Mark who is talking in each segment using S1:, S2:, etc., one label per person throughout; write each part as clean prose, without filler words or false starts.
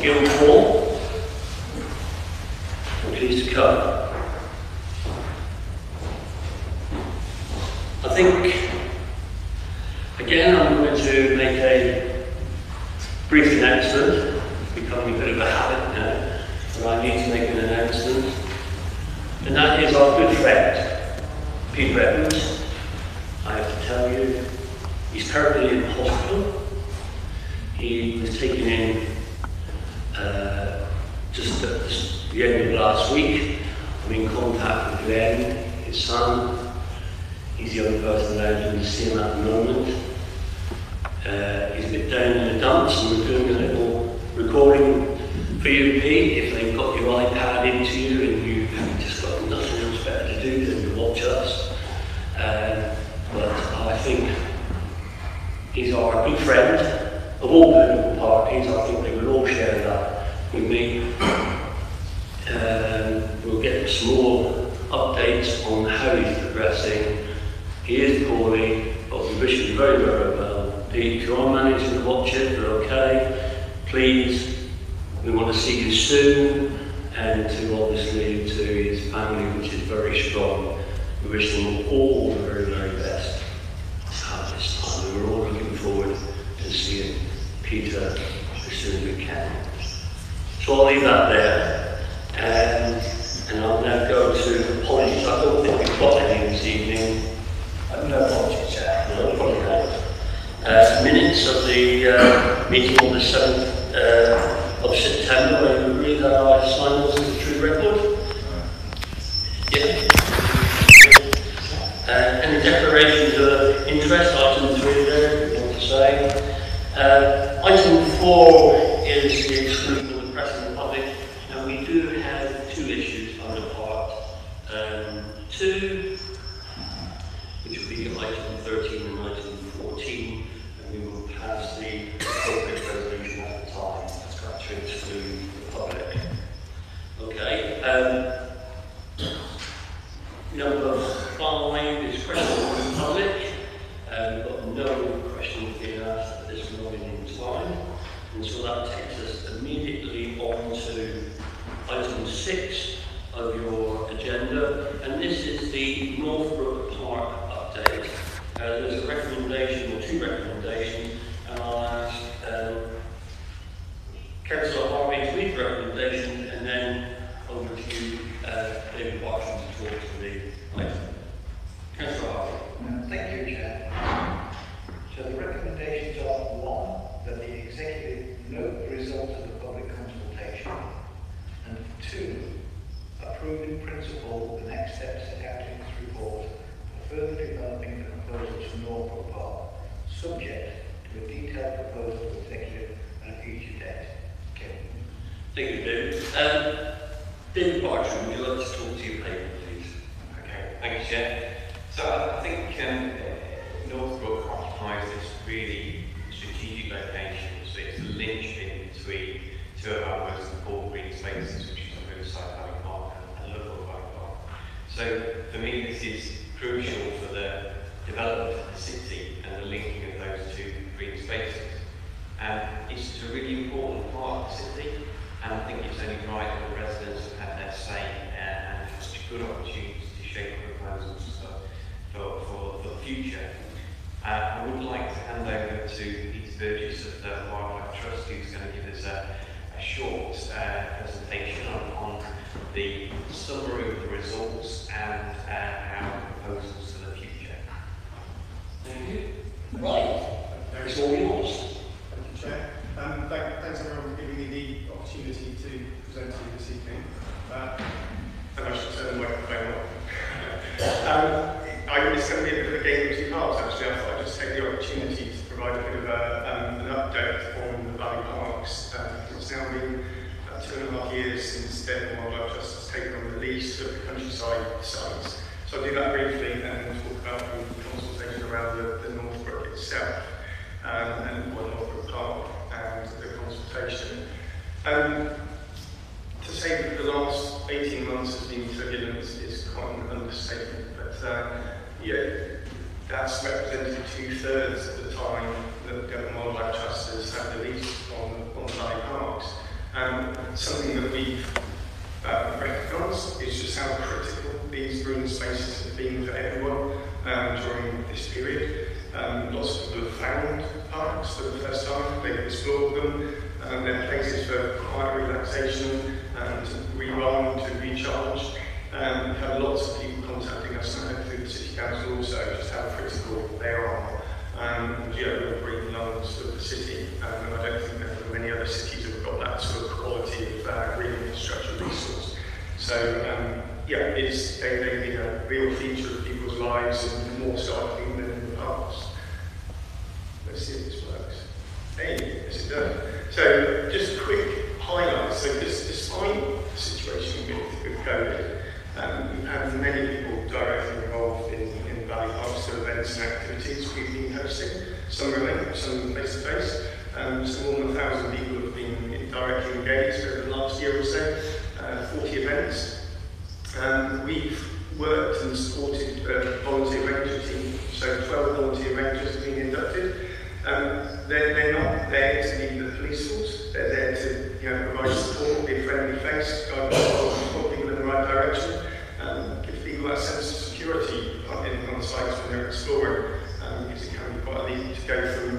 S1: Guildhall. Please to come. I think, again, I'm going to make a brief announcement. It's becoming a bit of a habit now, but I need to make an announcement. And that is our good friend, Peter Evans. I have to tell you, he's currently in hospital. He was taken in just at the end of last week. I'm in contact with Glenn, his son. He's the only person allowed to see him at the moment. He's a bit down in the dumps, and we're doing a little recording for you, Pete. If they've got your iPad into you and you've just got nothing else better to do than to watch us. But I think he's our good friend of all political parties. I think they will all share that with me. We'll get some more updates on how he's progressing. He is poorly, but we wish him very, very well. Pete, if you are managing to watch it, we're okay. Please, we want to see you soon, and to obviously to his family, which is very strong. We wish them all the very, very best at this time. We're all looking forward to seeing Peter as soon as we can. So I'll leave that there. And I'll now go to apologies. I don't think we've got any this evening. No apologies, Chair. No, probably not. Minutes of the meeting on the 7th of September. Are you agree that I sign those as a true record? Yeah. Any declarations of interest? Item 3 there, you want to say. Item 4 is the exclusion of the press and the public. And we do have 2 issues under part 2, which will be item 13 and item 14, and we will pass the appropriate resolution at the time to exclude the public. Okay. Number 5 is questions from the public. We've got no questions being asked at this moment in time, and so that takes us immediately on to item 6 of your agenda, and this is the Northbrook Park update. There's a recommendation, or 2 recommendations, and I'll ask Councillor Harvey to read the recommendation, and then over to you, David Barton, to talk to the item. Councillor Harvey.
S2: Thank you, Chair. So the recommendations are 1, that the Executive note the result of the public consultation, and 2, approve in principle the next steps set out in this report for further developing the proposals for Northbrook Park, subject to a detailed proposal of the Executive and a future date. Okay.
S1: Thank you, David. David Barton, would you like to talk to your paper, please?
S3: Okay, thank you, Chair. So I think Northbrook occupies this really strategic location, so it's a linchpin between 2 of our most important green spaces, which is Riverside Valley Park and Local Valley Park. So for me, this is crucial for the development of the city and the linking of those 2 green spaces. It's a really important part of the city, and I think it's only right that the residents have had their say and it's a good opportunity to shape proposals for the future. I would like to hand over to Peter Burgess of the Wildlife Trust, who's going to give us a short presentation on the summary of the results and our proposals for the future.
S1: Thank you. Right, it's all yours.
S4: Thank you, Chair. Thanks everyone for giving me the opportunity to present to you this evening. And I should turn the microphone on. It's going to be a bit of a game of 2 parts actually. I thought I'd just take the opportunity to provide a bit of an update on the Valley Parks. It's now been about 2.5 years since the Wildlife Trust has taken on the lease of the countryside sites. So I'll do that briefly and then talk about the consultation around the Northbrook itself and Northbrook Park and the consultation. To say that the last 18 months has been turbulent is quite an understatement, but that's represented 2/3 of the time that the Wildlife Trust has had the lease on Valley Parks. Something that we've recognised is just how critical these green spaces have been for everyone during this period. Lots of people have found parks for the first time, they've explored them, they're places for quiet relaxation, to rewind, to recharge. We've had lots of people contacting us now through the City Council also, just how critical they are. The green lungs of the city, and I don't think that many other cities have got that sort of quality of green infrastructure resource. So they've been a real feature of people's lives and more striking than in the past. Let's see if this works. Hey, yes it does. So just a quick highlight. So despite the situation with COVID, we've had many people directly involved in Valley Parks, so events and activities we've been hosting, some remote, some face-to-face. So more than 1,000 people have been directly engaged over the last year or so, 40 events. We've worked and supported a volunteer ranger team, so 12 volunteer rangers have been inducted. They're not there to be the police force, they're there to provide support, be a friendly face, guide people in the right direction, give people that sense of security on the sites when they're exploring, because it can be quite easy to go from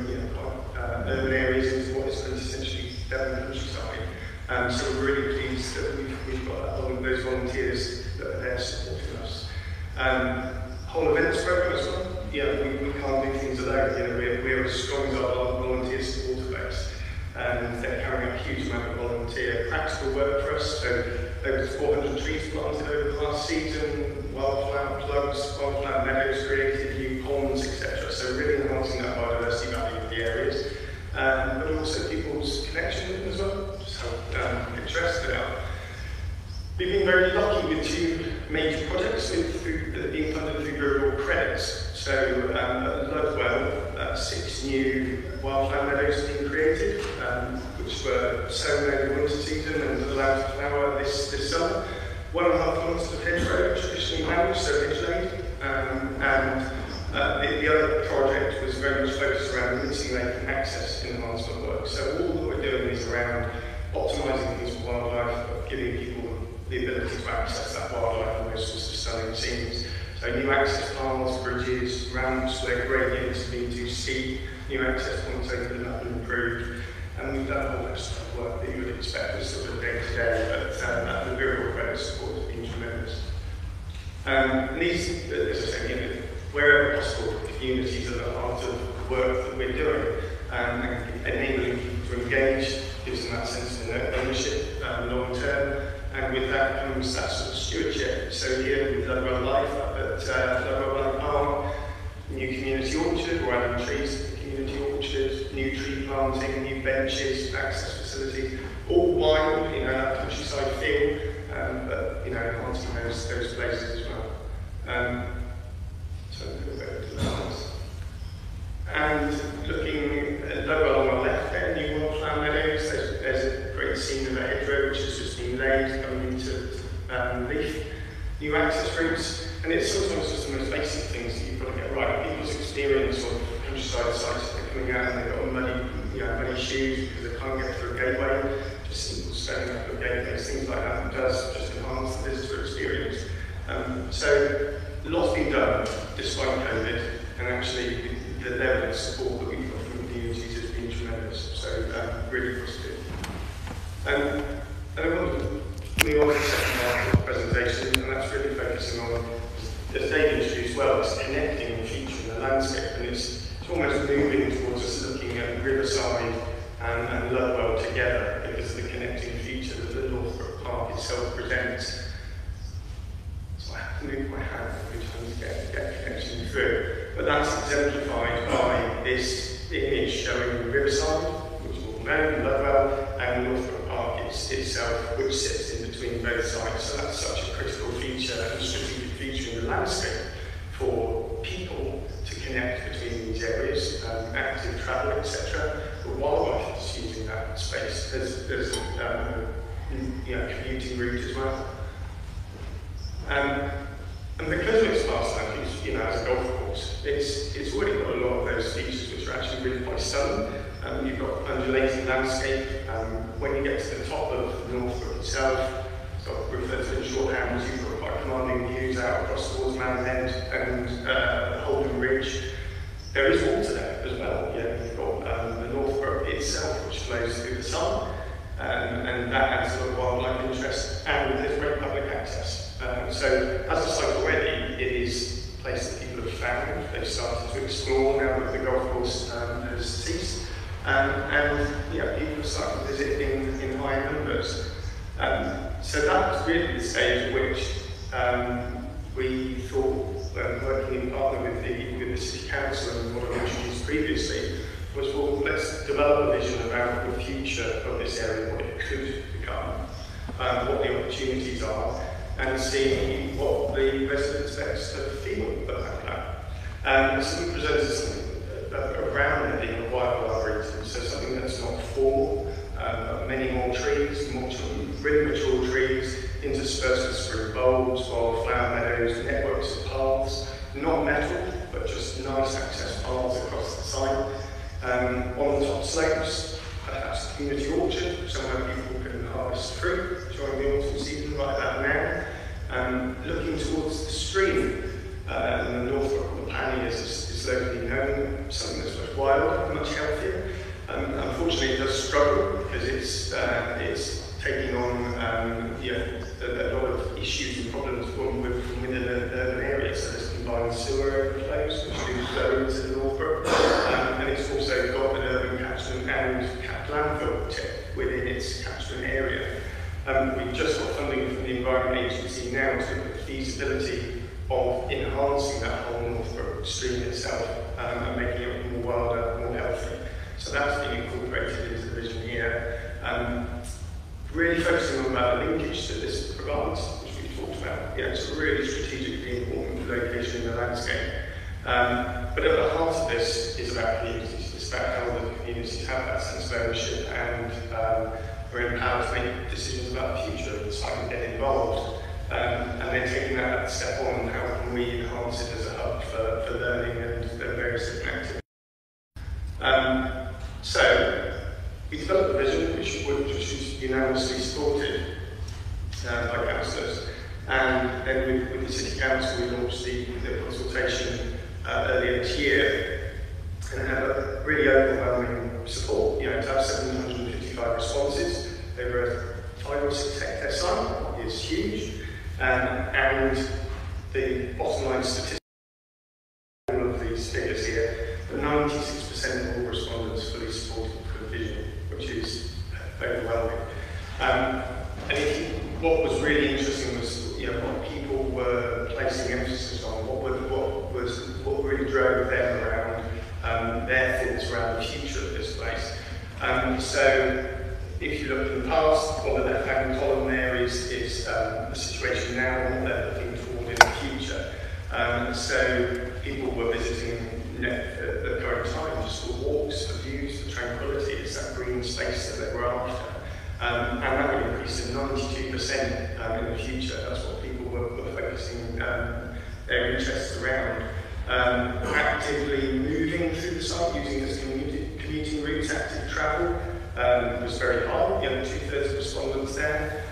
S4: urban areas into what is essentially Devon countryside. So we're really pleased that we've got those volunteers that are there supporting us. Whole events program as well. We can't do things alone. We're as strong as our volunteer supporter base. They're carrying out a huge amount of volunteer practical work for us. So over 400 trees planted over the last season, wildflower plugs, wildflower meadows created, new ponds, etc. So really enhancing that biodiversity value of the areas. But also people's connection with them as well, just how picturesque they are. We've been very lucky with two major projects that have been funded through rural credits. So at Ludwell, 6 new wildflower meadows have been created, which were sown over the winter season and allowed to flower this summer. 1.5 kilometres of hedgerow, traditionally managed, so hedge-laid. The other project was very much focused around missing lake and access enhancement work. So all that we're doing is around optimising things for wildlife, giving people the ability to access that wildlife and those sorts of stunning scenes. So new access paths, bridges, ramps where gradients have been too steep, new access points opened up and improved. And we've done all that sort of work that you would expect as sort of day-to-day, but the rural credit support has been tremendous. These, as I say, wherever possible, the communities are the heart of the work that we're doing, and enabling people to engage gives them that sense of ownership long term, and with that comes that sort of stewardship. So here with Ludwell Life up at Ludwell Valley Park, new community orchard, we're adding trees to the community orchard, new tree planting, new benches, access facilities, all wild, that countryside feel, but enhancing those places as well. So a little bit of that. And looking at Ludwell on the left there, new wildflower meadows, there's a great scene of a hedgerow which has just been laid coming into leaf. New access routes, and it's sometimes just the most basic things that you've got to get right. People's experience on countryside sites, they're coming out and they've got muddy shoes because they can't get through a gateway. Just simple setting up of gateways, things like that does just enhance the visitor experience. So lots been done despite COVID, and actually the level of support that we've got from the communities has been tremendous. So really positive. And I want to move on to the second part of the presentation, and that's really focusing on, as Dave introduced well, it's connecting the feature and the landscape, and it's almost moving towards us looking at Riverside and Ludwell together because of the connecting feature that the Northbrook Park itself presents. So I have to move my hand every time to get connection through. But that's exemplified by this image showing Riverside, which is all known, Ludwell, and Northbrook Park itself, which sits in between both sides. So that's such a critical feature and strategic feature in the landscape for people to connect between these areas, active travel, etc. But wildlife is using that space as a commuting route as well. And because of its vast land use, as a golf course, it's already got a lot of those features which are actually really quite stunning. You've got undulating landscape. When you get to the top of Northbrook itself, sort of referred to in shorthand, you've got quite commanding views out across towards Manor End and Holden Ridge. There is water there as well. You've got the Northbrook itself, which flows through the sun, and that adds a lot of wildlife interest, and there's great public access. So, as a site already, it is a place that people have found. They've started to explore now that the golf course has ceased, and people have started to visit in high numbers. So that was really the stage at which we thought, working in partner with the City Council and what I introduced previously, was, well, let's develop a vision about the future of this area, what it could become, what the opportunities are, and see what the residents best feel about that. So we presented something around there being a wildlife arboretum, so something that's not formal, many more trees, really mature trees, interspersed with spring bulbs, wildflower meadows, networks of paths, not metal, but just nice access paths across the site. On the top slopes, perhaps a community orchard, somewhere people can harvest fruit during the autumn season like that now. Looking towards the stream, and the Northbrook, the Panniers is locally known, something that's much wilder, much healthier. Unfortunately, it does struggle because it's taking on a lot of issues and problems from within an urban area. So there's combined sewer overflows, which do flow into the Northbrook, and it's also got an urban catchment and capped landfill tip within its catchment area. We've just got funding from the Environment Agency now to look at the feasibility of enhancing that whole Northbrook stream itself and making it more wilder, more healthy. So that's being incorporated into the vision here. Really focusing on that linkage that this provides, which we've talked about. It's a really strategically important location in the landscape. But at the heart of this is about communities. It's about how the communities have that sense of ownership and are empowered to make decisions about the future and decide and get involved. And then taking that step on, how can we enhance it as a hub for learning and various different activities. So we developed a vision which was unanimously supported by councillors, and then with the City Council we launched the consultation earlier this year, and it had a really overwhelming support. To have 755 responses over a 5 or 6 hectare site is huge, and the bottom line statistic, all of these figures here, but 96% of all respondents fully supported the vision, which is overwhelming. And what was really interesting was what people were placing emphasis on, what really drove them around their thoughts around the future of this place. So if you look in the past, on the left-hand column there is the situation now and what they're looking toward in the future. So people were visiting at the current time just for walks, for views, for tranquility. It's that green space that they were after. And that would increase to 92% in the future. That's what people were focusing their interests around. Actively moving through the site, using as commuting routes, active travel was very high. 2/3 of respondents there.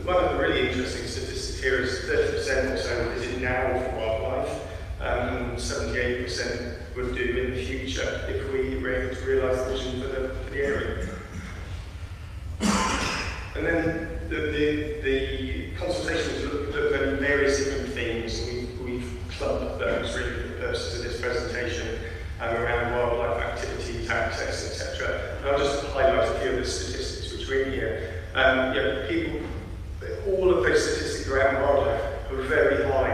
S4: One of the really interesting statistics here is 30% or so visit now for wildlife, and 78% would do in the future if we were able to realise the vision for the area. And then the consultations looked at various different themes, and we've clubbed those really for the purposes of this presentation around wildlife activities, access, etc. And I'll just highlight a few of the statistics which are in here. All of those statistics around wildlife are very high.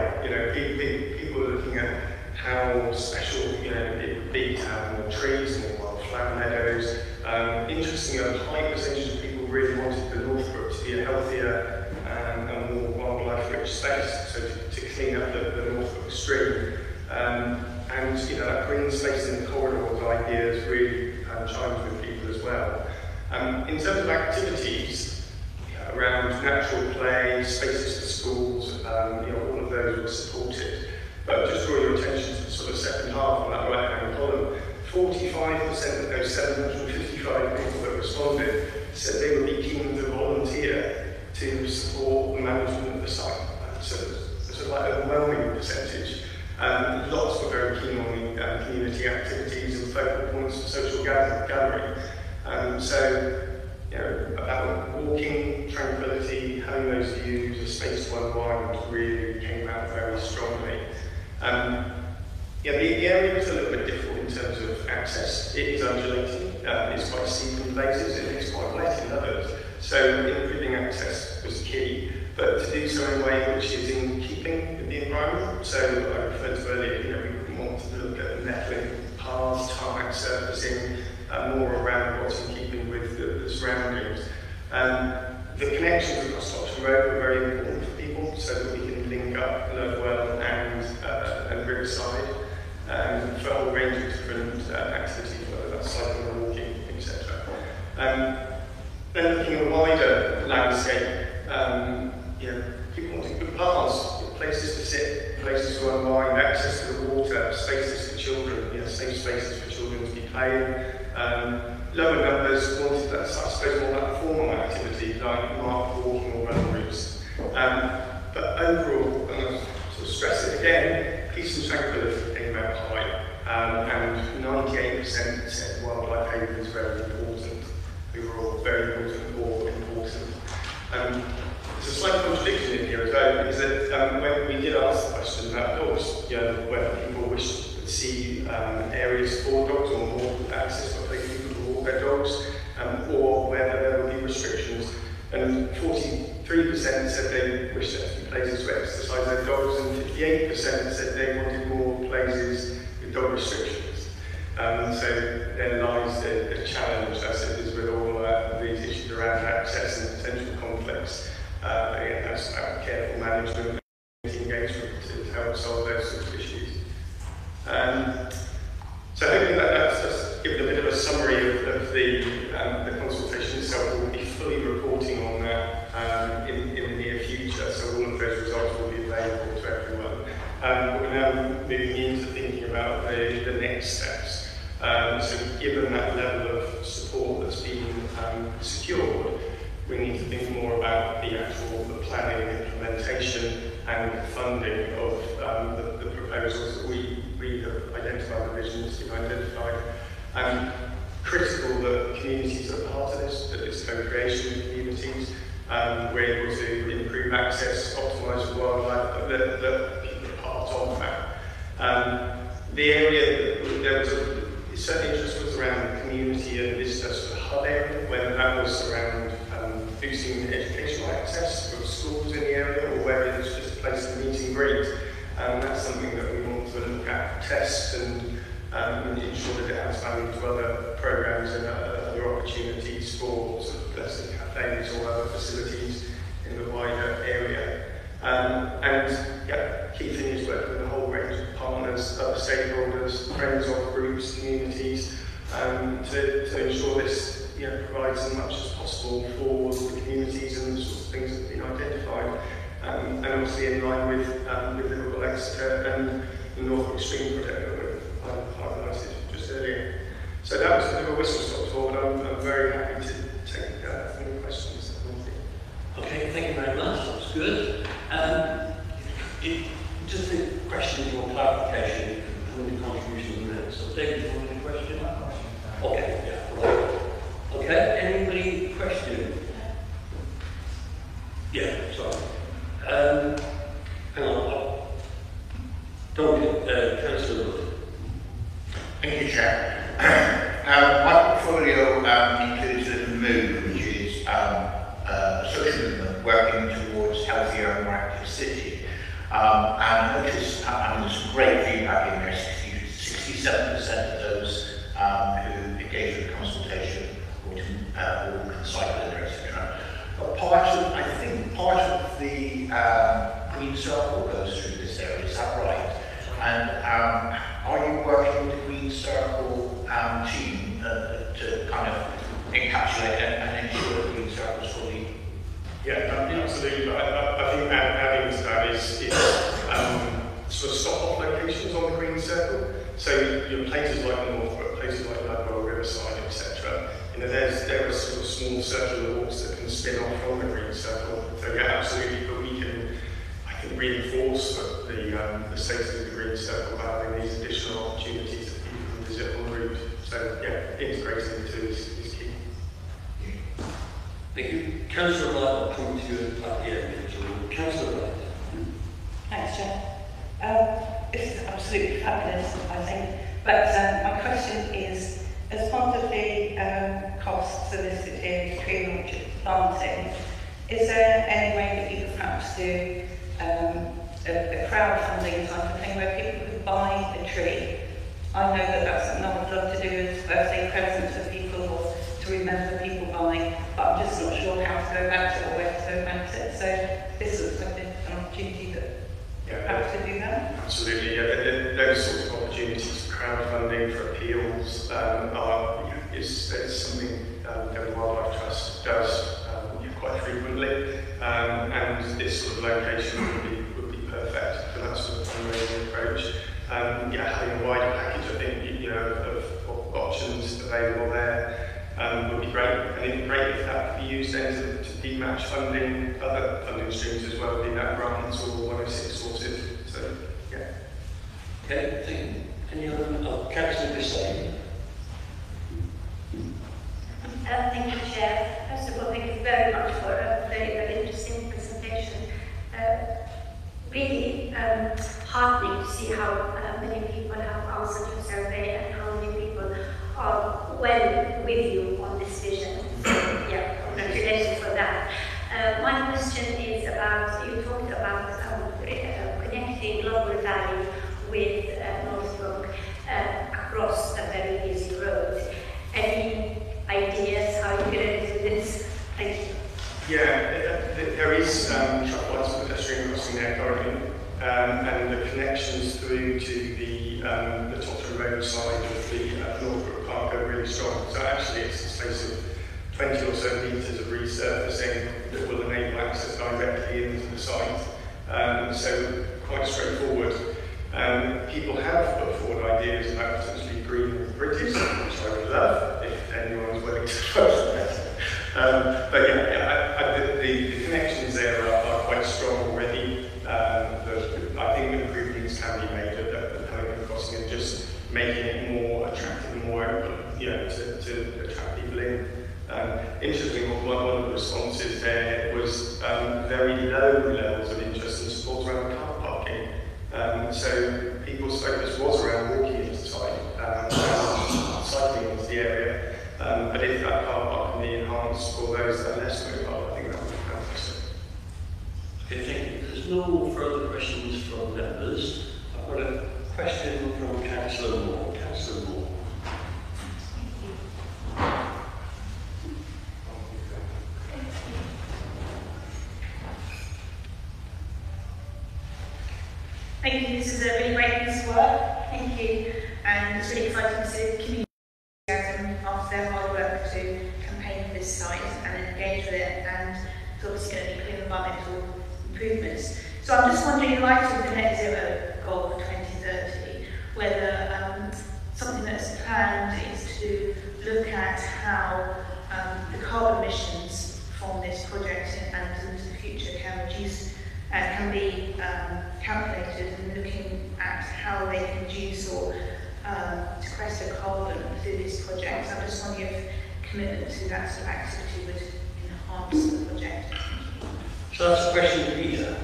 S4: People are looking at how special it would be to have more trees, more wildflower meadows. Interestingly, a high percentage of people really wanted the Northbrook to be a healthier and more wildlife-rich space, so to clean up the Northbrook stream. And that green space in the corridors ideas really chimes with people as well. In terms of activities around natural play, spaces for schools, all of those were supported. But just draw your attention to the sort of second half on that right-hand column. 45% of those 755 people that responded said they would be keen to volunteer to support the management of the site. So it's a like overwhelming percentage. Lots were very keen on community activities and focal points for social gathering. So, you know, about walking, tranquility, having those views, a space to unwind really came out very strongly. Yeah, the area is a little bit difficult in terms of access. It is undulating, it's quite steep in places, and it's quite wet in others. So improving access was key, but to do so in a way which is in keeping with the environment. So I referred to earlier, you know, we want to look at nettling paths, tarmac surfacing, more around what's in keeping with the surroundings. The connections across Oxford Road were very important for people, so that we can link up Northbrook and Riverside for a whole range of different activities, whether that's cycling or walking, etc. Then looking at a wider landscape, you know, people wanting good paths, places to sit, places to unwind, access to the water, spaces for children, you know, safe spaces for children to be playing. Lower numbers wanted that, I suppose, more that formal activity like marked walking or run routes. But overall, and I'll sort of stress it again, peace and tranquility came out high, and 98% said wildlife haven is very important. Overall, very important or important. There's a slight contradiction in here as well, is that when we did ask the question about dogs, you know, whether people wish to see areas for dogs or more access for people to walk their dogs, or whether there would be restrictions, and 43% said they wished there to be places to exercise their dogs, and 58% said they wanted more places with dog restrictions. So there lies the challenge, as it is with all these issues around access and potential conflicts. Again, that's about careful management and engagement to help solve those sorts of issues. So hopefully that's just given a bit of a summary of the consultation itself. We'll be fully reporting on that in the near future, so all of those results will be available to everyone. We're now moving into thinking about the next steps. So given that level of support that's been secured, we need to think more about the planning, implementation and funding of the proposals that we have identified, the visions we've identified. Critical that communities are part of this, that it's co-creation with communities. We're able to improve access, optimise for wildlife, but that people are part of that. The area that there was a certain interest was around community and visitor sort of hub area, whether that was around boosting educational access for schools in the area, or whether it's just a place to meet and greet. That's something that we want to look at, test, and ensure that it adds value to other programmes and other opportunities for sort of, let's say, cafes or other facilities in the wider area. And yeah, key thing is working with a whole range of partners, other stakeholders, friends of groups, communities, to ensure this provides as much as possible for the communities and the sorts of things that have been identified. And obviously in line with Liverpool, Exeter and the Northbrook Stream project that we've highlighted just earlier. So that was a bit of a whistle-stop tour, but I'm very happy to take any questions.
S1: Okay, thank you very much, that's good. Just a question or clarification from the contribution of the minutes. So David, do you want any question? Okay, yeah, right. Okay, anybody question? Yeah, sorry. Hang on. Councillor Wood.
S5: Thank you, Chair. My portfolio includes a move, which is a social movement working towards healthier and more active city. And I noticed, there's some great feedback in there, 67% of those who engage with the consultation or can cycle in there, etc. But I think part of the Green Circle goes through this area, is that right? And are you working with the Green Circle team to kind of encapsulate and ensure the Green Circle is fully?
S4: Yeah, absolutely. But I think adding to that is sort of stop-off locations on the Green Circle. So your places like the Northbrook, places like Northbrook, Riverside, etc. You know, there are sort of small circular walks that can spin off from the green circle. So yeah, absolutely, but I can reinforce the status of the green circle by having these additional opportunities that people can visit on the route. So yeah, integrating the two is key.
S1: Thank you. Councillor Wright, I'll come to you at the end. Councillor Wright.
S6: Thanks, Chair. This is absolutely fabulous, I think. But my question is, as part of the costs solicited tree and orchard planting, is there any way that you could perhaps do a crowdfunding type of thing where people could buy a tree? I know that that's something I would love to do as birthday presents for people or to remember people buying, but I'm just not sure how to go about it or where to go about it. So this looks like an opportunity that perhaps to do that.
S4: Absolutely, yeah. Those sorts of opportunities for crowdfunding, for appeals, is something the Wildlife Trust does quite frequently, and this sort of location would be perfect for that sort of fundraising approach. Having a wider package, I think, of options available there would be great, and it'd be great if that could be used then to dematch funding, other funding streams as well, be that grants or 106 sources. So, yeah.
S1: Okay, thank you. Any other? Councillor Bissay.
S7: Thank you, Chair. First of all, thank you very much for a very, very interesting presentation. Really heartening to see how many people have answered your survey and how many people are well with you on this vision. So, yeah, congratulations for that. My question is about, you talked about connecting Global Valley with Northbrook across a very busy road. Any ideas how you're going to do this? Thank you.
S4: Yeah, there is truck lights and pedestrian crossing there currently, and the connections through to the Tottenham Road side of the Northbrook Park are really strong. So actually it's a space of 20 or so metres of resurfacing that will enable access directly into the site. So quite straightforward. People have put forward ideas about potentially green bridges, which I would love if anyone's willing to vote that. But the connections there are quite strong already. I think the improvements can be made at the Pelican Crossing and just making it more attractive and more open, to attract people in. Interestingly, one of the responses there was very low levels of interest and support around car parking. So people's focus was around walking into the site, cycling into the area. But if that car park can be enhanced for those that are less mobile, I think that would be fantastic.
S1: Okay, thank you. There's no further questions from members. I've got a question from Councillor Moore. Councillor Moore.
S8: Thank you. This is a really great piece of work. Thank you. And it's really exciting to see the community after their hard work to campaign for this site and engage with it, and it's obviously going to be clear environmental improvements. So I'm just wondering, in light of the net zero goal for 2030, whether something that's planned is to look at how the carbon emissions from this project and into the future can reduce and can be calculated, and looking at how they can reduce or sequester carbon through this project. So I'm just wondering if commitment to that sort of activity would enhance the project.
S1: So that's a question to Peter.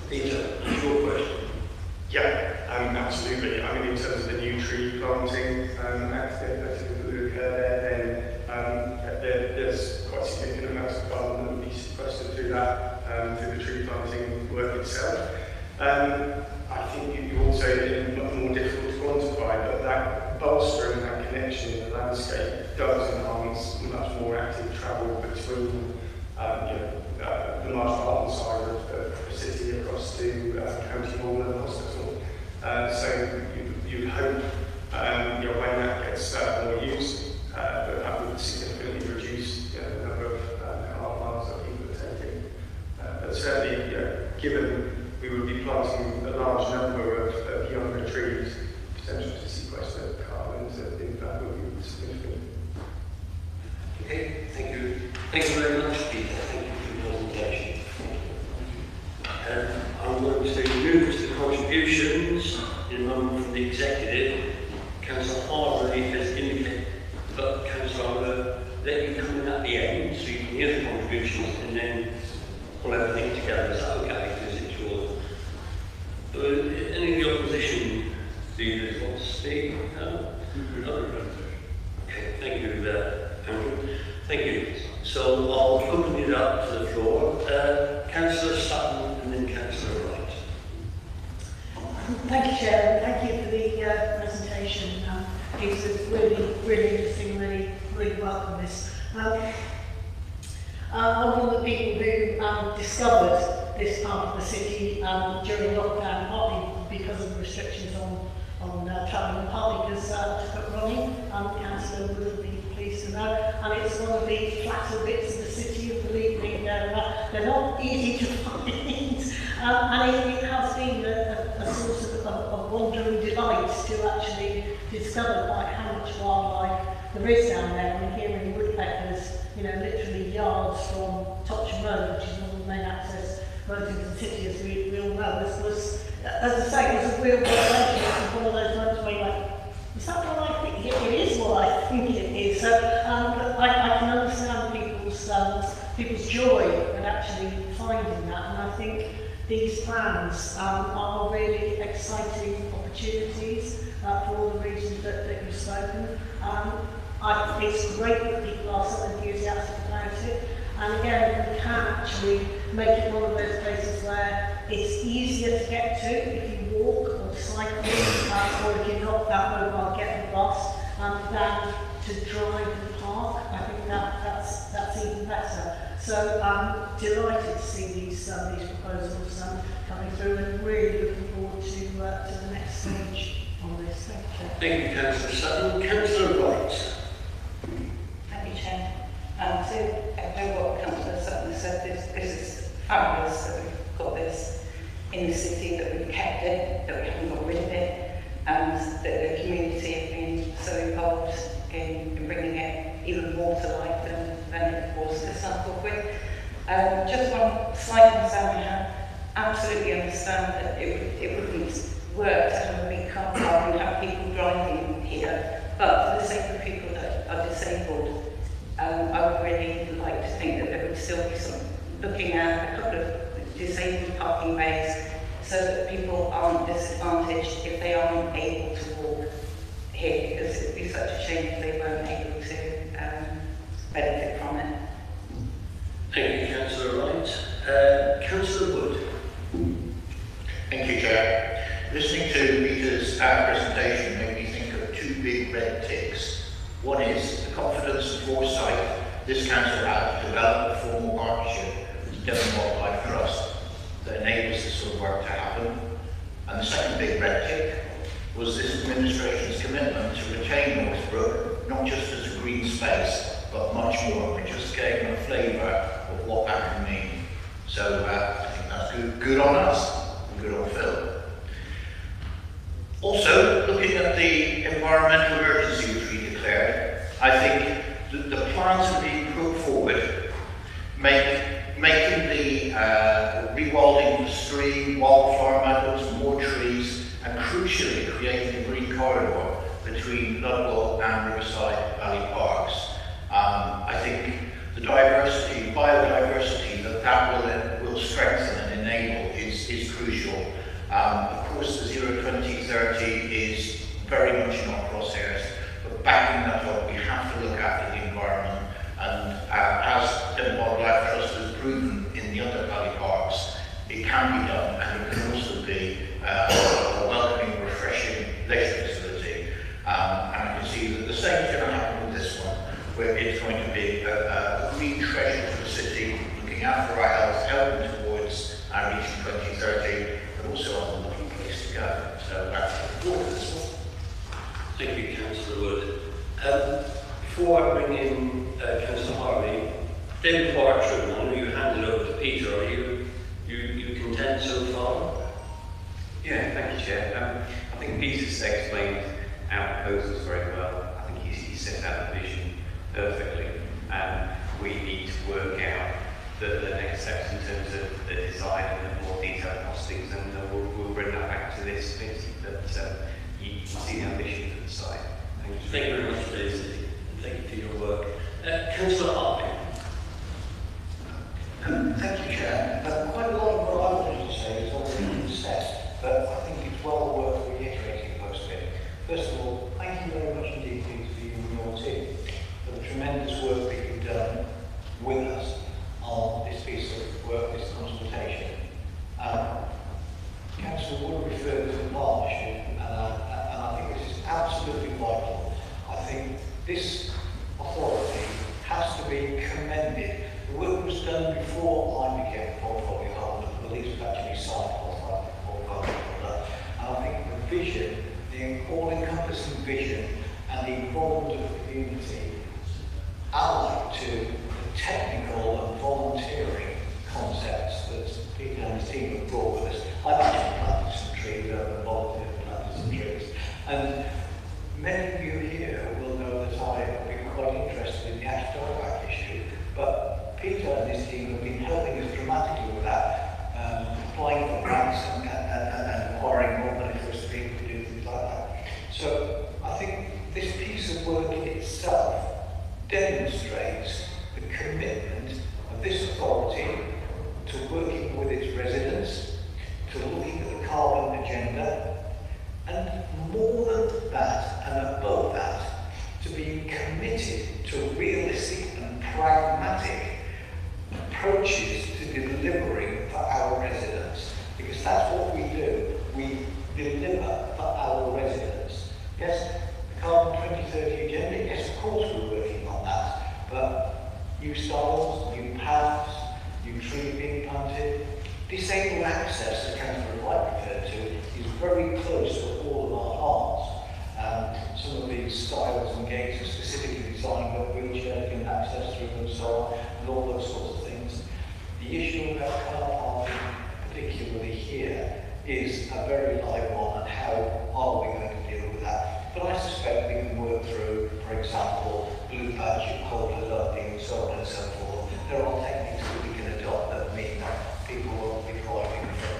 S1: Peter, that's your question.
S4: Yeah, absolutely. I mean, in terms of the new tree planting activity that would occur there, then there's quite significant amounts of carbon that would be sequestered through that, through the tree planting work itself. I think you also, more difficult to quantify, but that bolstering that connection in the landscape does enhance much more active travel between the marshmallow side of the city across to County Hall and the hospital. So you hope when that gets more use, that would significantly reduce the number of car miles that people are taking. But certainly, given we would be planting a large number of younger trees, potential to sequester carbon into
S1: conditions and then pull everything together. Is that okay? Because it's yours. Any of the opposition leaders want to speak? No? Okay, thank you, Andrew. Thank you. So I'll open it up to the floor. Councillor Sutton and then Councillor Wright.
S9: Thank you, Chair. Thank you for the presentation. It's really, really interesting. Really welcome this. I'm one of the people who discovered this part of the city during lockdown, partly because of the restrictions on travelling, and partly because I took up running. Councillor would be pleased to know. And it's one of the flatter bits of the city, believe me, they're not easy to find. And it has been a source of wonder and delight to actually discover quite how much wildlife there is down there. We're hearing woodpeckers, literally yards from Totcham Road, which is one of the main access roads into the city, as we all know. This was, as I say, it was a real revelation. It's one of those moments where you're like, is that what I think? It is what I think it is. So but I can understand people's joy at actually finding that, and I think these plans are really exciting opportunities for all the reasons that you've spoken. I think it's great that people are so enthusiastic about it, and again, we can actually make it one of those places where it's easier to get to if you walk or cycle, or if you're not that mobile, get the bus, than to drive to the park. I think that's even better. So I'm delighted to see these proposals coming through, and really looking forward to the next stage on this. Thank you.
S1: Thank you, Councillor Sutton. Councillor Wright.
S6: Thank you, Chair. So echo what Councillor Sutton said, this is fabulous that we've got this in the city, that we've kept it, that we haven't got rid of it, and that the community have been so involved in bringing it even more to life than it was to start off with. Just one slight concern I have. Absolutely understand that it wouldn't work to have a big car park and have people driving here, but for the sake of people that are disabled, I would really like to think that there would still be some looking at a couple of disabled parking bays so that people aren't disadvantaged if they aren't able to walk here, because it would be such a shame if they weren't able to benefit from it.
S1: Thank you, Councillor Wright. Councillor Wood.
S5: Thank you, Chair. Listening to Peter's presentation made me think of two big red ticks. One is the confidence and foresight this council had to develop a formal partnership with Devon Wildlife Trust that enables this sort of work to happen. And the second big red tick was this administration's commitment to retain Northbrook, not just as a green space, but much more. We're just getting a flavour of what that can mean. So I think that's good on us, and good on Phil. Also, looking at the environmental emergency which we declared, I think the plans that are being put forward making the rewilding the stream, wildflower meadows, more trees, and crucially creating a green corridor between Ludlow and Riverside Valley Parks. I think the diversity, biodiversity that will strengthen and enable is crucial. Of course, the 0-20-30 is very much in our crosshairs, but backing that up, we have to look after the environment. And as Devon Wildlife Trust has proven in the other valley parks, it can be done, and it can also be a welcoming, refreshing leisure facility. And I can see that the same is going to happen with this one, where it's going to be a green treasure for the city, looking after our health, helping towards reaching 2030, but also a lovely place to go. So that's the forward to this one.
S1: Thank you, Councillor Wood. Before I bring in Councillor Harvey, David Bartram, I know you handed over to Peter. Are you content so far?
S3: Yeah, thank you, Chair. I think Peter's explained our proposals very well. I think he set out the vision perfectly. We need to work out the next steps in terms of the design and the more detailed costings, and we'll bring that back to this committee. But you can see the ambition for the site. Thank you.
S1: Thank you very much, Daisy, and thank you for your work. Councillor Harvey.
S2: was done before I became a portfolio holder. The police would actually signed off on the portfolio holder. And I think the vision, the all-encompassing vision, and the involvement of the community, allied to the technical and volunteering concepts that Peter and his team have brought with us. I've actually planted some trees, I've volunteered planted some trees. And many of you here will know that I have been quite interested in the Ashdorak issue, but Peter and his team have been helping us dramatically with that, applying for grants and acquiring more money for us to be able to do things like that. So I think this piece of work in itself demonstrates the commitment of this authority to working with its residents, to looking at the carbon agenda, and more than that and above that, to be committed to realistic and pragmatic approaches to delivering for our residents. Because that's what we do. We deliver for our residents. Yes, the Carbon 2030 agenda, yes, of course we're working on that. But new styles, new paths, new trees being planted, disabled access, as Councillor White referred to, is very close to all of our hearts. Some of these styles and gates are specifically designed that wheelchairs can access through and so on, and all those sorts of things. The issue about car parking, particularly here, is a very live one, and how are we going to deal with that? But I suspect we can work through, for example, blue badge holders loading and so on and so forth. There are techniques that we can adopt that mean that people won't be driving from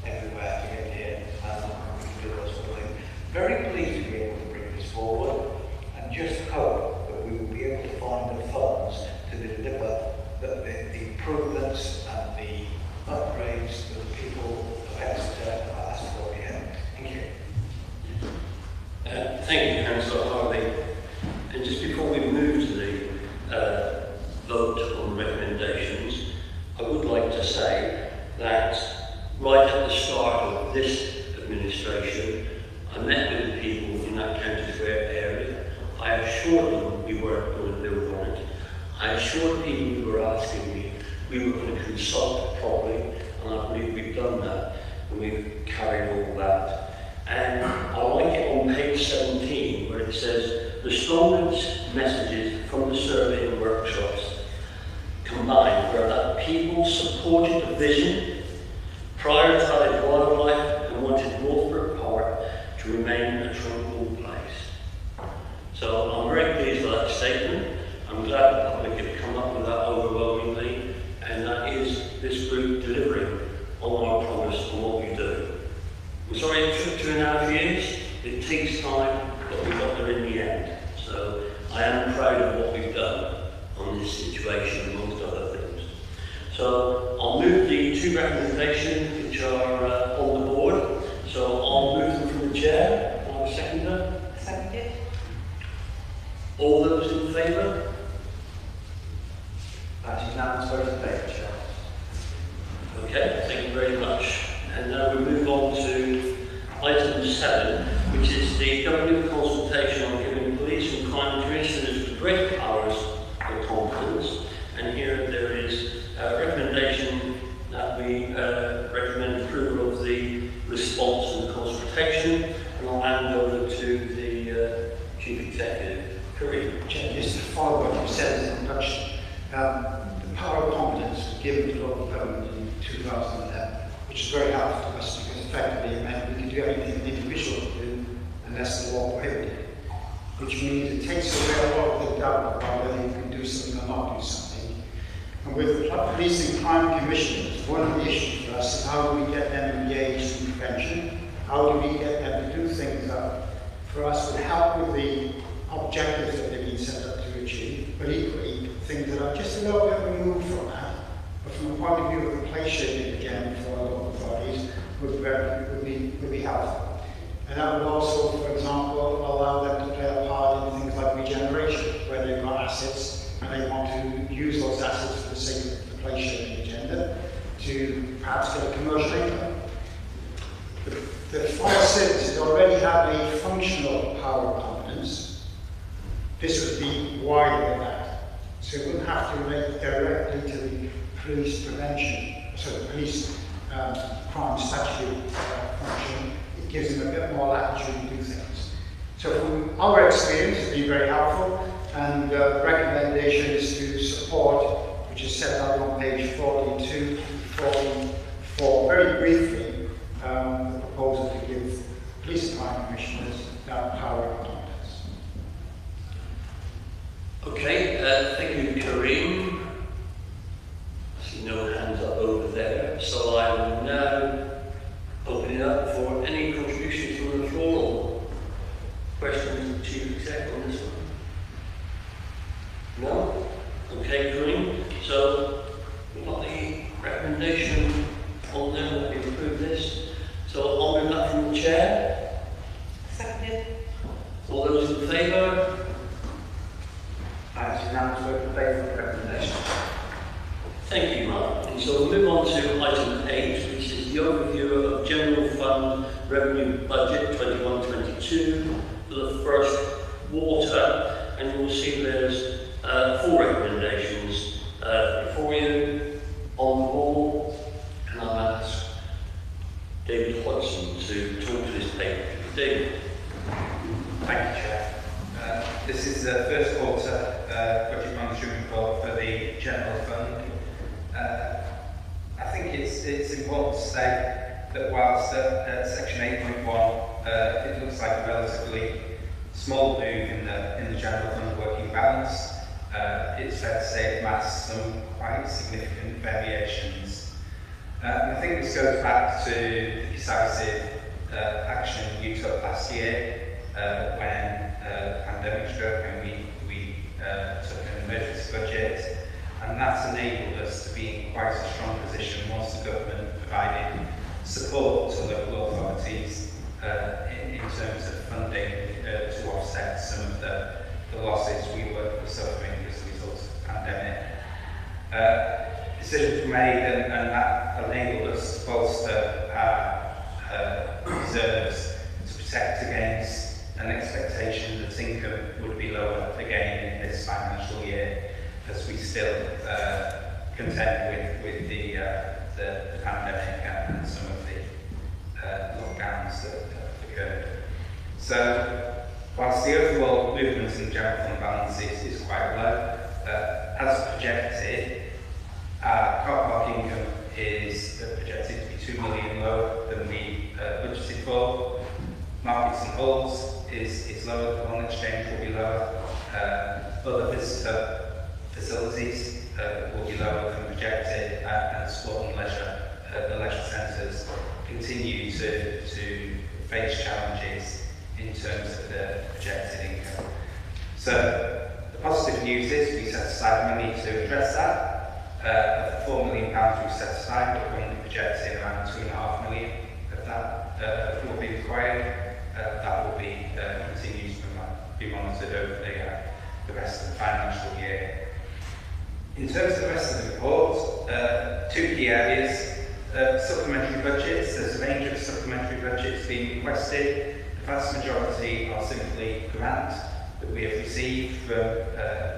S2: everywhere to get here, and we can do those sort of things. Very pleased to be able to bring this forward, and just hope that we will be able to find the funds to deliver the improvements and the upgrades that the people of Exeter are asked for here. Thank you.
S1: Thank you, Councillor Harvey. And just before we move to the vote on recommendations, I would like to say that right at the start of this administration, I met with the people in that County Square area. I assured them we weren't going to build on it. I assured people who were asking me we were going to consult properly, and I believe we've done that, and we've carried all that. And I like it on page 17 where it says the strongest messages from the survey and workshops combined were that people supported the vision, prioritised wildlife, and wanted Northbrook Park to remain a tranquil place. So I'm very pleased with that statement. I'm glad the public have come up with that overwhelmingly, and that is this group delivering on our promise on what we do. I'm sorry it took 2.5 years. It takes time, but we got there in the end. So I am proud of what we've done on this situation, amongst other things. So I'll move the two recommendations which are on the board. So I'll move them from the chair. I'll have a seconder.
S6: Seconded.
S1: All those in favour?
S2: That is unanimous vote in favour, Chair.
S1: Okay, thank you very much. And now we move on to item 7, which is the government consultation on giving police and crime commissioners the great powers of competence. And here there is a recommendation that we recommend approval of the response and consultation. And I'll hand over to the Chief Executive, Kareem.
S10: Just to follow what you said in the introduction, the power of competence was given to local government in 2011, which is very helpful to us because effectively it meant we could do anything an individual could do unless the law prohibited it. Which means it takes away a lot of the doubt about whether you can do something or not do something. And with the police and crime commissioners, one of the issues for us is how do we get them engaged in prevention? How do we get them to do things that for us would help with the objectives that they've been set up to achieve, but equally things that are just a little bit removed from that, but from the point of view of the place shaping again for our local authorities would be helpful. And that would also, for example, allow them to play a part in things like regeneration, where they've got assets and they want to use those assets for the sake of the place shaping agenda to perhaps get a commercial income. The fire services already have a functional power of competence. This would be wider than that. So it wouldn't have to relate directly to the police prevention, so the police crime statute function, it gives them a bit more latitude to do things. So from our experience, it's been very helpful, and the recommendation is to support, which is set out on page 42 to 44, very briefly, the proposal to give police and crime commissioners that power of competence.
S1: Okay, thank you, Kareem. I see no hands up over there, so I will now open it up for any contributions from the floor. Questions of the Chief Exec on this one? No? Okay, Kareem. So we've got the recommendation on there that we approve this. So I'll move that from the chair.
S6: Seconded.
S1: All those in favour?
S2: I unanimous vote in favour of the recommendation.
S1: Thank you, Mark. And so we'll move on to item 8, which is the overview of General Fund Revenue Budget 21-22 for the first quarter. And you'll see there's 4 recommendations before you on the wall. And I'll ask David Hodgson to talk to this paper. David.
S11: Thank you, Chair. This is the first quarter budget monitoring report for the General Fund. I think it's important to say that whilst at section 8.1 it looks like a relatively small move in the General Fund working balance, it's fair to say it masks some quite significant variations. I think this goes back to the decisive action you took last year when the pandemic struck and we took an emergency budget, and that's enabled us to be in quite a strong position once the government provided support to local authorities in terms of funding to offset some of the losses we were suffering as a result of the pandemic. Decisions were made and that enabled us to bolster our reserves to protect against an expectation that income would be lower again in this financial year as we still contend with the pandemic and some of the lockdowns that have occurred. So, whilst the overall movement in the General Fund balance is quite low, as projected, our car park income is projected to be 2 million lower than we budgeted for. Markets and halls is lower, the foreign exchange will be lower. Other visitor facilities will be lower than projected, and sport and leisure, the leisure centres continue to face challenges in terms of the projected income. So the positive news is we set aside money to address that. Of the £4 million we've set aside, we're currently projecting around £2.5 million of that will be required. That will be continued to be monitored over the rest of the financial year. In terms of the rest of the report, 2 key areas. Supplementary budgets. There's a range of supplementary budgets being requested. The vast majority are simply grant that we have received from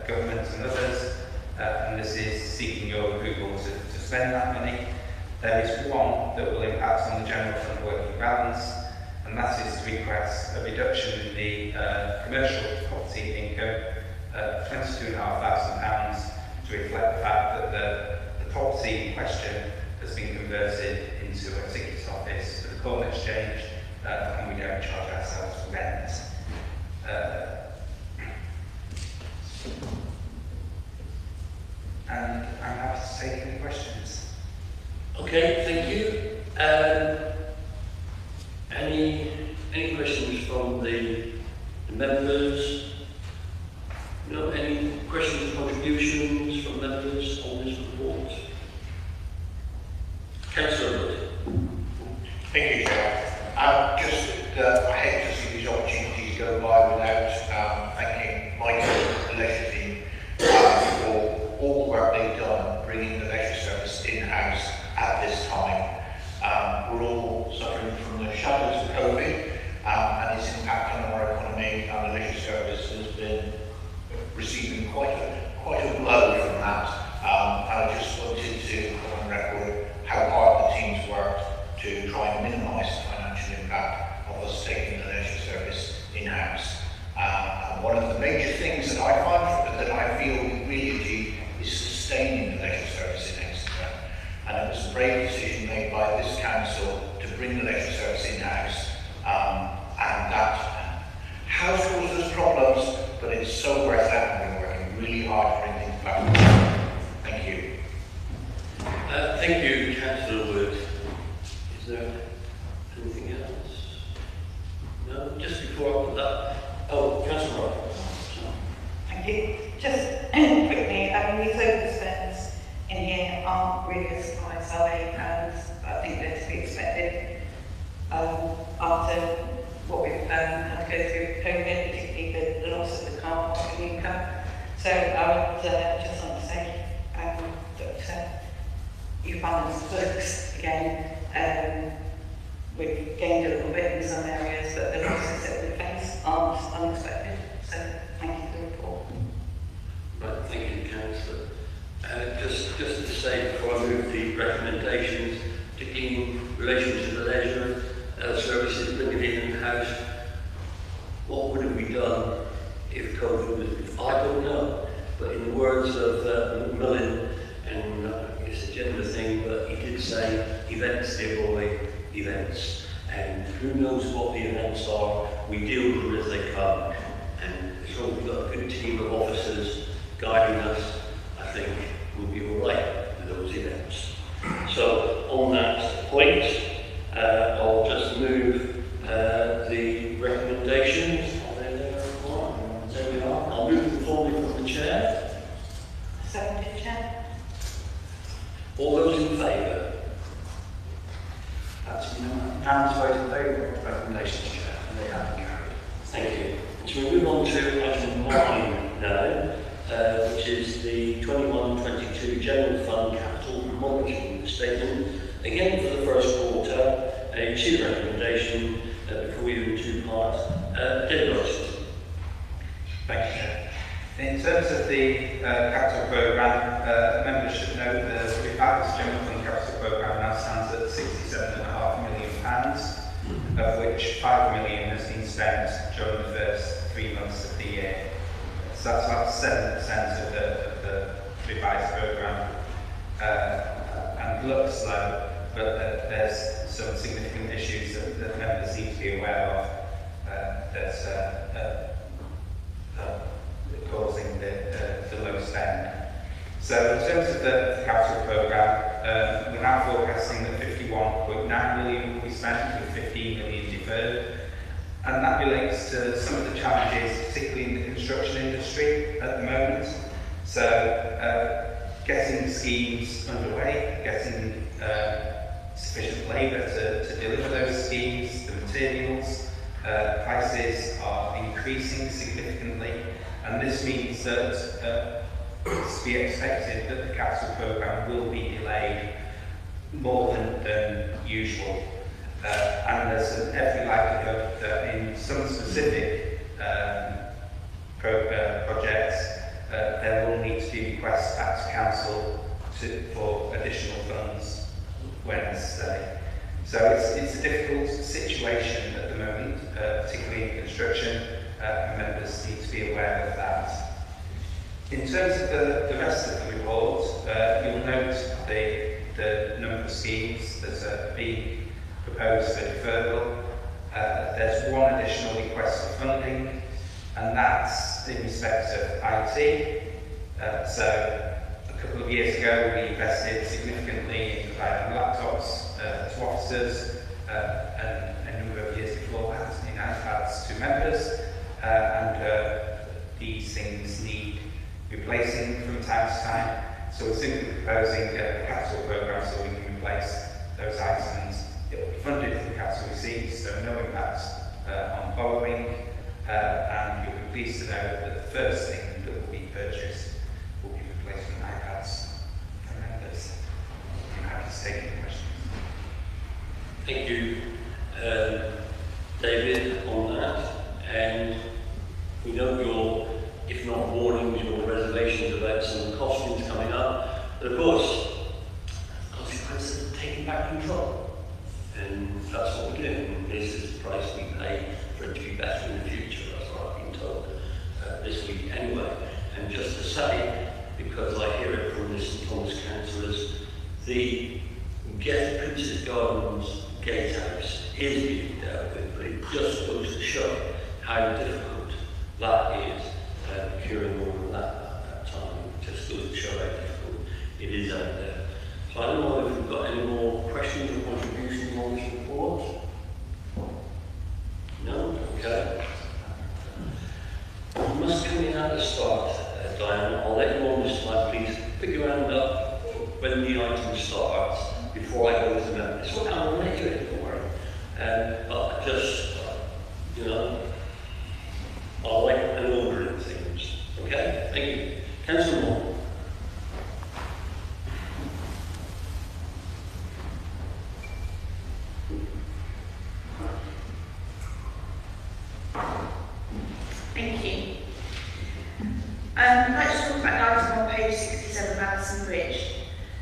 S11: government and others, and this is seeking your approval to spend that money. There is one that will impact on the General Fund working balance, and that is to request a reduction in the commercial property income of £22,500 to reflect the fact that the property in question has been converted into a ticket office for the Corn Exchange, and we don't charge ourselves for rent. And I'm happy to take any questions.
S1: Okay, thank you. Any questions from the members? No, any questions or contributions from members on this report? Councillor Wood.
S5: Thank you, Chair. I hate to see these opportunities go by without thanking Michael and the leisure team for all the work they've done bringing the leisure service in-house at this time. We're all suffering from the shadows of COVID and its impact on our economy, and the leisure service has been receiving quite a blow from that. I just wanted to a brave decision made by this council to bring the leisure service in-house, and that has caused us problems, but it's so worth it, and we're working really hard to bring things back. Thank you.
S1: Thank you, Councillor Wood. Is there anything else? No? Just before I put that... Oh, Councillor Wright.
S6: Thank you. Just quickly, these overspends in here aren't really a surprise, are they? And I think they're to be expected after what we've had to go through COVID, particularly the loss of the car parking income. So I would just like to say that you balanced books again. We've gained a little bit in some areas, but the losses that we face aren't unexpected. So thank you for the report.
S1: Right, thank you, Councillor. Just to say before I move the recommendations, particularly in relation to the leisure services bringing it in-house, what would have we done if COVID was... I don't know, but in the words of Macmillan, and it's a gender thing, but he did say, events, dear boy, events. And who knows what the events are, we deal with them as they come. And as long as we've got a good team of officers guiding us, I think we'll be all right with those events. So on that point, I'll just move the recommendations. There we are. I'll move them formally from the chair.
S6: Seconded, Chair.
S1: All those in favour?
S10: That's unanimous vote in favour of the recommendations, Chair, and they have been carried.
S1: Thank you. So we move on to item 9 now, which is the 21-22 General Fund Capital Monitoring Statement. Again, for the first quarter, a 2 recommendation before we do in 2 parts. Delegation.
S11: Thank you, Chair. In terms of the capital programme, members should note that the revised General Fund Capital Programme now stands at £67.5 million, of which £5 million has been spent during the first 3 months of the year. So that's about 7% of the revised programme, and looks low, but there's some significant issues that members need to be aware of that's causing the low spend. So in terms of the capital programme, we're now forecasting that 51.9 million will be spent with 15 million deferred, and that relates to some of the challenges, particularly in the construction industry at the moment. So getting schemes underway, getting sufficient labour to deliver those schemes, the materials, prices are increasing significantly, and this means that it's to be expected that the capital programme will be delayed more than usual. And there's every likelihood that in some specific projects there will need to be requests back to council for additional funds when necessary. So it's a difficult situation at the moment, particularly in construction, and members need to be aware of that. In terms of the rest of the report, you'll note the number of schemes that are being proposed for deferral. There's one additional request for funding, and that's in respect of IT. So a couple of years ago we invested significantly in providing laptops to officers, and a number of years before that in iPads to members, and these things need replacing from time to time. So we're simply proposing a capital programme so we can replace those items. It will be funded from capital receipts, so no impact on borrowing, and you'll be pleased to know that the first thing that will be purchased will be replacement iPads for members. I'm happy to take any questions.
S1: Thank you, David, on that. And we know your, if not warnings, your reservations about some costings coming up. But of course, consequences of taking back control. And that's what we're doing. This is the price we pay for it to be better in the future. That's what I've been told this week anyway. And just to say, because I hear it from the St Thomas councillors, the Princess Gardens Gatehouse is being dealt with, but it just goes to show how difficult that is, curing all of that at that time. It just goes to show how difficult it is out there. So I don't know if we've got any more questions or contributions on this report. No? Okay. You must come in at the start, Diane. I'll let you on this slide, please. Pick your hand up when the item starts before I go to the members. So I'll make it, don't worry. But just, you know, I like an order in things. Okay? Thank you. Councillor Moore.
S8: Thank you. I'd like to talk about the item on page 67, Madison Bridge.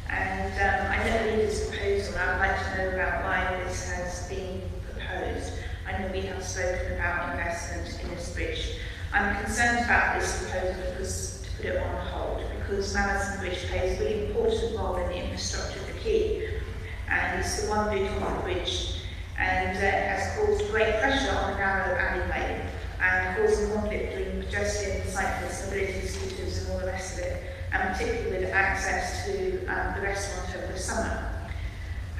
S8: And I know the leader's proposal, and I'd like to know about why this has been proposed. I know we have spoken about investment in this bridge. I'm concerned about this proposal because, to put it on hold, because Madison Bridge plays a really important role in the infrastructure of the quay. And it's the one route on the bridge, and has caused great pressure on the narrow alleyway, and causing conflict between pedestrians, cyclists, mobility scooters and all the rest of it, and particularly with access to the restaurant over the summer,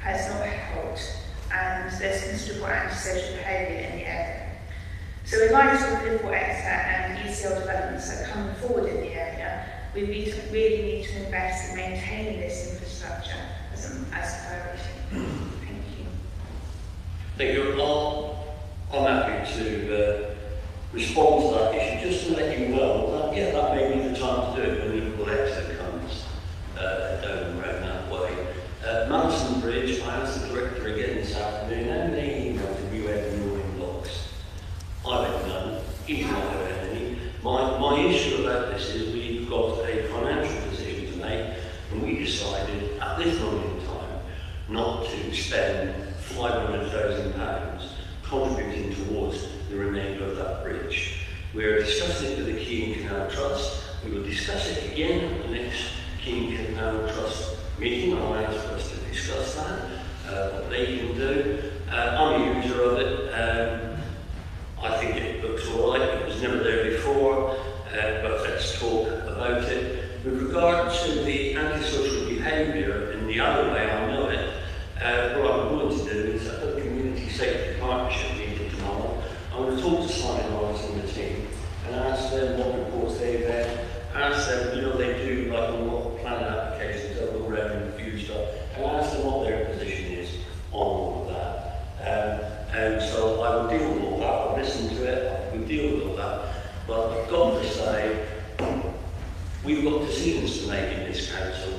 S8: has not helped, and there's considerable antisocial behaviour in the area. So in light of the Liverpool, Exeter and ECL developments that are coming forward in the area, we really need to invest in maintaining this infrastructure as a priority. Thank you.
S1: Thank you. I'm happy to respond to that issue, just to let you know that, yeah, that may be the time to do it when Liverpool Exeter comes down around that way. Madison Bridge, I asked the director again this afternoon, how many emails have you had in your inbox? I've had none. He's not had any. My issue about this is we've got a financial decision to make, and we decided at this moment in time not to spend £500,000 contributing towards the remainder of that bridge. We're discussing it with the Quay and Canal Trust. We will discuss it again at the next Quay and Canal Trust meeting. I'll ask us to discuss that, what they can do. I'm a user of it. I think it looks all right. It was never there before, but let's talk about it. With regard to the antisocial behaviour in the other way, I know it. What I'm going to do is at the Community Safety Partnership meeting tomorrow, I'm going to talk to Simon Lawrence and the team and ask them what reports they've had. Ask them, you know, they do like a lot of planning applications that go around and review stuff, and ask them what their position is on all of that. And so I will deal with all that. I'll listen to it. I will deal with all that. But I've got to say, we've got decisions to make in this council.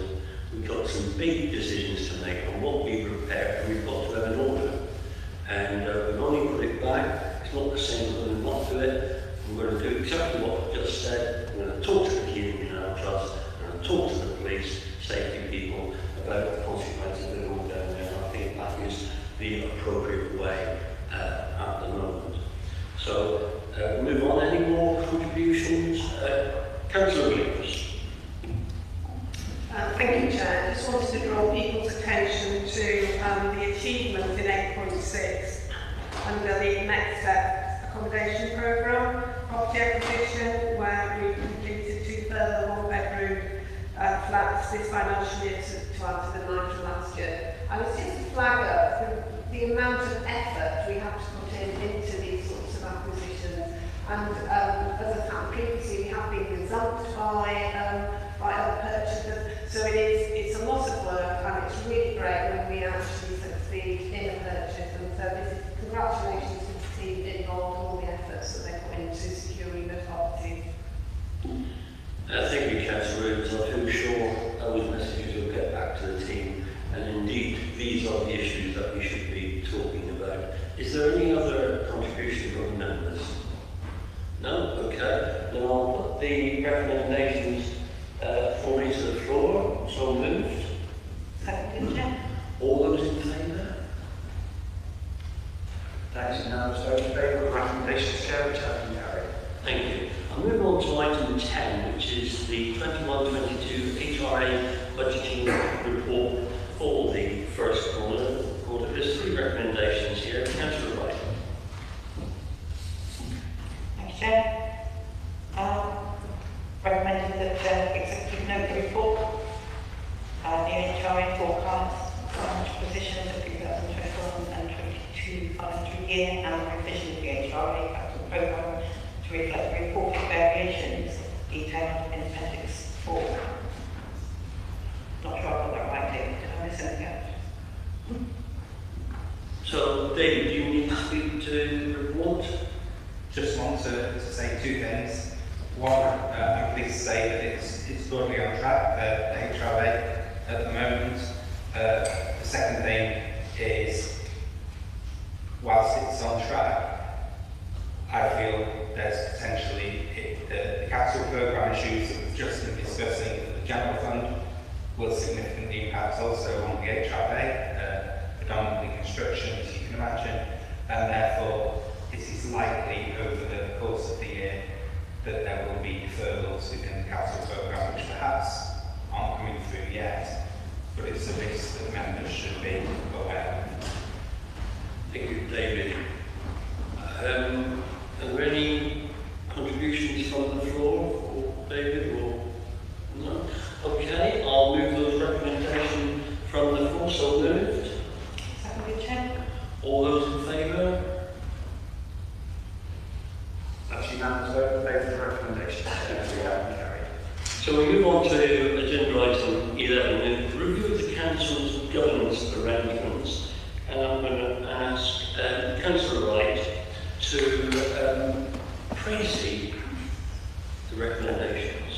S1: We've got some big decisions to make on what we prepare, and we've got to have an order. And we've only put it back. It's not the same, we're going to not do it. We're going to do exactly what I've just said. We're going to talk to the Quay and Canal Trust, we're going to talk to the police, safety people about the consequences of it all down there. And I think that is the appropriate way at the moment. So, move on. Any more contributions? Councillor Williams.
S12: Thank you, Chair. I just wanted to draw people's attention to the achievement in 8.6 under the next step accommodation programme, property acquisition, where we completed 2 further one-bedroom flats this financial year to add to the 9 from last year. I was just to flag up the amount of effort we have to put into these sorts of acquisitions. And as I found previously, we have been gazumped by other purchasers. So it's a lot of work, and it's really great when we actually succeed in a purchase. And so this is congratulations to the team involved and all the efforts that they put into securing the properties.
S1: Thank you, Councillor Williams. I feel sure those messages will get back to the team. And indeed, these are the issues that we should be talking about. Is there any other contribution from members? No? Okay. Then I'll put the recommendations formally to the floor. So moved.
S6: Seconded, Chair.
S1: All those in favour?
S2: Thanks. And now those in favour of recommendations, Chair, which have been carried.
S1: Thank you. I'll move on to item 10, which is the 21-22 HRA budgeting report for the first
S6: HRA forecast, financial position for 2021 and 22 financial year, and revision of the HRA capital programme to reflect the reported variations detailed in Appendix 4. Not sure I got that right, David. Did I miss anything out?
S1: So, David, do you need to speak to the report?
S11: Just want to say two things. One, I'm pleased to say that it's broadly on track, the HRA at the moment. The second thing is, whilst it's on track, I feel there's potentially the capital programme issues that we've just been discussing for the general fund will significantly impact also on the HRA, predominantly construction, as you can imagine, and therefore it is likely over the course of the year that there will be deferrals within the capital programme which perhaps aren't coming through yet, but it's a risk that members should be aware of.
S1: Thank you, David. Are there any contributions from the floor for David or no? Okay, I'll move those recommendations from the floor. So moved.
S6: Seconded, Chair.
S1: All those in favour?
S4: That's unanimous vote in favour of the recommendation. Carried.
S1: So we move on to agenda item 11, review of the council's governance arrangements, and I'm going to ask Councillor Wright to praise the recommendations.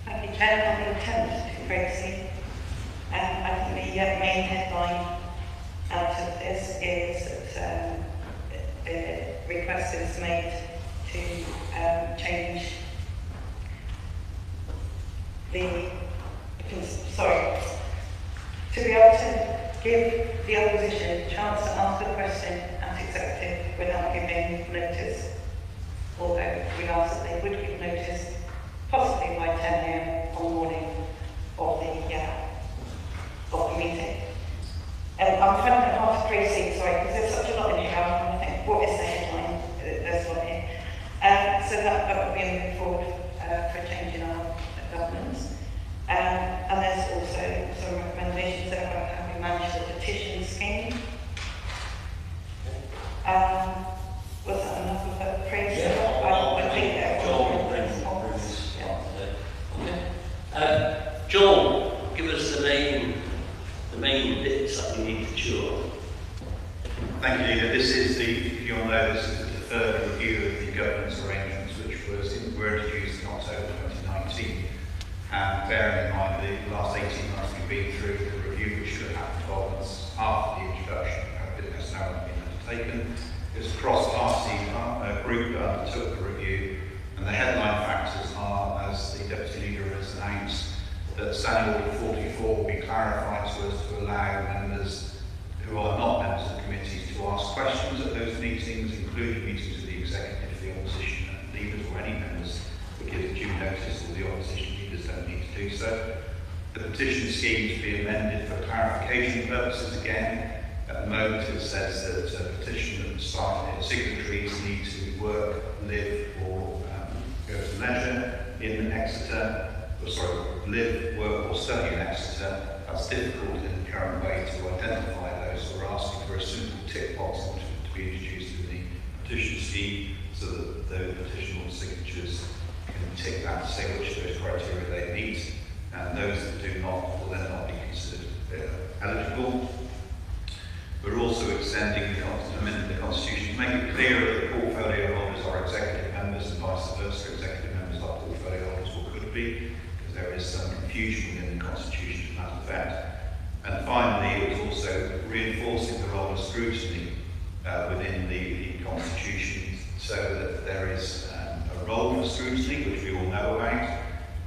S6: Thank you, Chair. On the intent to Tracy, I think the main headline out of this is that the request is made to change to be able to give the opposition a chance to ask a question at executive without giving notice, although we ask that they would give notice possibly by 10 AM on the morning of the meeting. I'm trying to ask Tracy, sorry, because there's such a lot in here, I'm trying to think, what is the headline? There's one here. So that would be a move forward for a change in our governance. And there's also some recommendations there about how we manage the petition scheme. Was that enough of a praise? I think that
S1: John, give us the main bits that we need to chew.
S5: Thank you, Leader. This is if you'll know, this is the third review of the governance arrangements which were introduced in October 2019. And bearing in mind the last 18 months we've been through the review, which should have happened 12 months after the introduction, has now been undertaken. It was a cross-party group that undertook the review, and the headline factors are, as the Deputy Leader has announced, that Standing Order 44 will be clarified so as to allow members who are not members of the committees to ask questions at those meetings, including meetings of the executive, the opposition leaders, or any members that give due notice, or the opposition leaders don't need to do so. The petition scheme to be amended for clarification purposes again. At the moment it says that petition signatories need to work, live, or go to leisure in Exeter. Live, work, or study in Exeter. That's difficult in the current way to identify those. So we're asking for a simple tick box to be introduced in the petition scheme so that the petition signatures can tick that to say which of those criteria they meet, and those that do not will then not be considered eligible. We're also extending the Constitution to make it clear that the portfolio holders are executive members and vice versa. Executive members are portfolio holders or could be, because there is some confusion within the Constitution to that effect. And finally, it was also reinforcing the role of scrutiny within the Constitution, so that there is a role for scrutiny, which we all know about,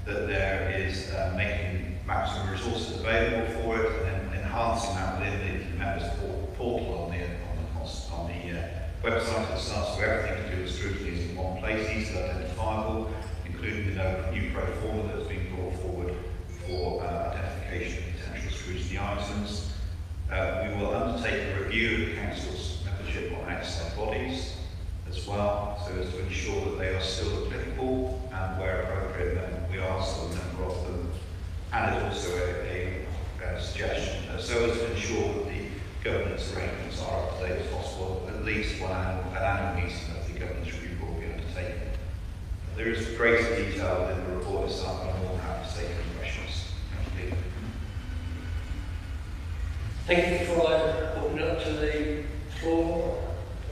S5: that there is making maximum resources available for it, and then enhancing that within the members' portal on the website itself, so everything to do with scrutiny is in one place, easily identifiable, including the new pro forma that has been brought forward for identification of potential scrutiny items. We will undertake a review of the Council's membership on outside bodies as well, so as to ensure that they are still applicable, and where appropriate, then we are still a member of them. And it's also a
S13: so as to ensure that the governance arrangements are up to date as possible. At least an annual meeting of the governance review board will be undertaken. There is greater detail within the report itself, and I'm more than happy to take any questions. Thank you.
S1: Thank you for opening up to the floor.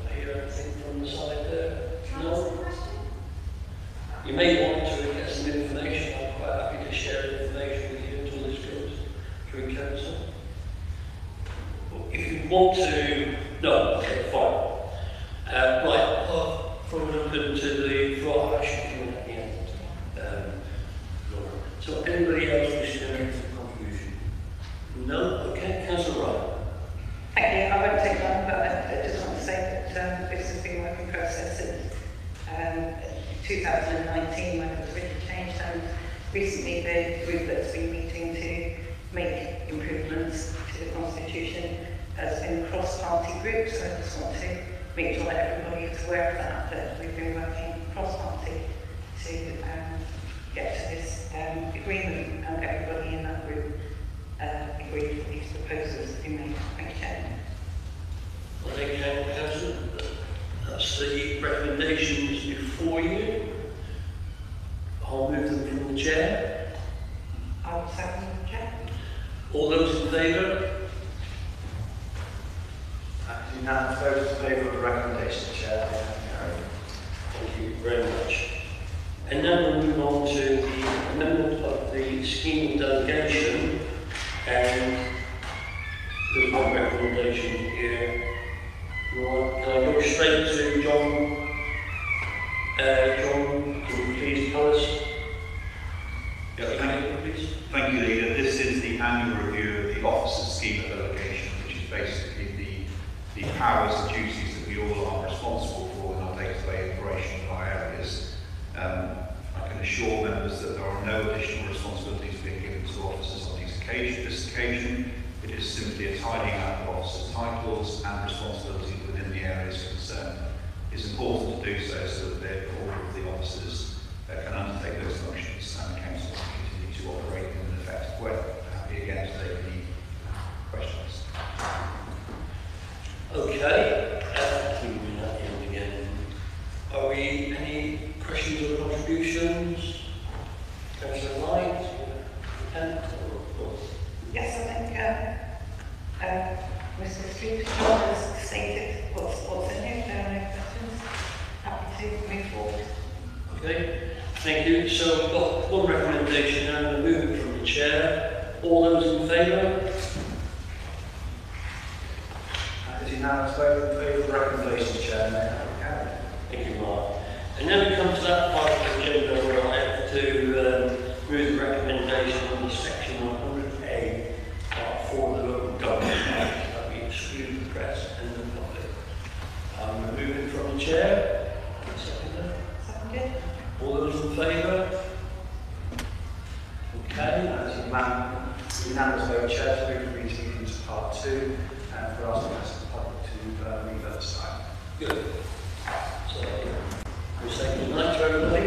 S1: I hear anything from the side there. No? You may want to get some information. I'm quite happy to share information with you until this goes through council. If you want to, no, okay, fine. Right, from open to the floor, I should come in at the end. Laura. So anybody else wishing to make a contribution? No? Okay, Councillor Ryan.
S6: Thank you. I won't take long, but I just want to say that this has been a working process since 2019 when it was really changed, and recently the group that's been meeting to make improvements to the Constitution has been a cross-party group, so I just want to make sure that everybody is aware of that we've been working cross-party to get to this agreement, and everybody in that group agreed with these proposals that we made. Thank you, Chairman.
S1: Well, thank you, Councillor. That's the recommendations before you. I'll move them from the chair.
S6: I will second the chair.
S1: All those in favour?
S2: Unanimous vote in favour of the recommendation, Chair.
S1: Thank you very much. And now we'll move on to the amendment of the scheme of delegation, and there's one recommendation here. Right, can I go straight to John? John, can you please tell us?
S13: Thank you, Leader. This is the annual review of the Officers' Scheme of Delegation, which is basically the powers and duties that we all are responsible for in our day-to-day operation of our areas. I can assure members that there are no additional responsibilities being given to officers on this occasion. It is simply a tidying up of officers' titles and responsibilities within the areas concerned. It's important to do so that all of the officers can undertake those functions, and the council can continue to operate in an effective way. Happy again to take any questions.
S1: Okay, keeping that in again. Are we any questions or contributions? Councillor Light?
S6: Yes, I think Mr. Street has stated what's in it. There are no questions. Happy to move forward.
S1: Okay, thank you. So we've got one recommendation and a movement from the chair. All those in favour?
S2: That is unanimous vote in favour of the recommendation, Chair. May I have it carried?
S1: Thank you, Mark. And now we come to that part of the agenda where I have to move the recommendation under section 100A, part 4 of the local government act, that we exclude the press and the public. I'm moving from the chair. Seconder.
S6: Seconded.
S1: All those in favour? Okay.
S2: That is unanimous vote, Chair, to move the meeting into part 2, and for asking us the public to leave at this time.
S1: Good. So, we'll say good night to everybody.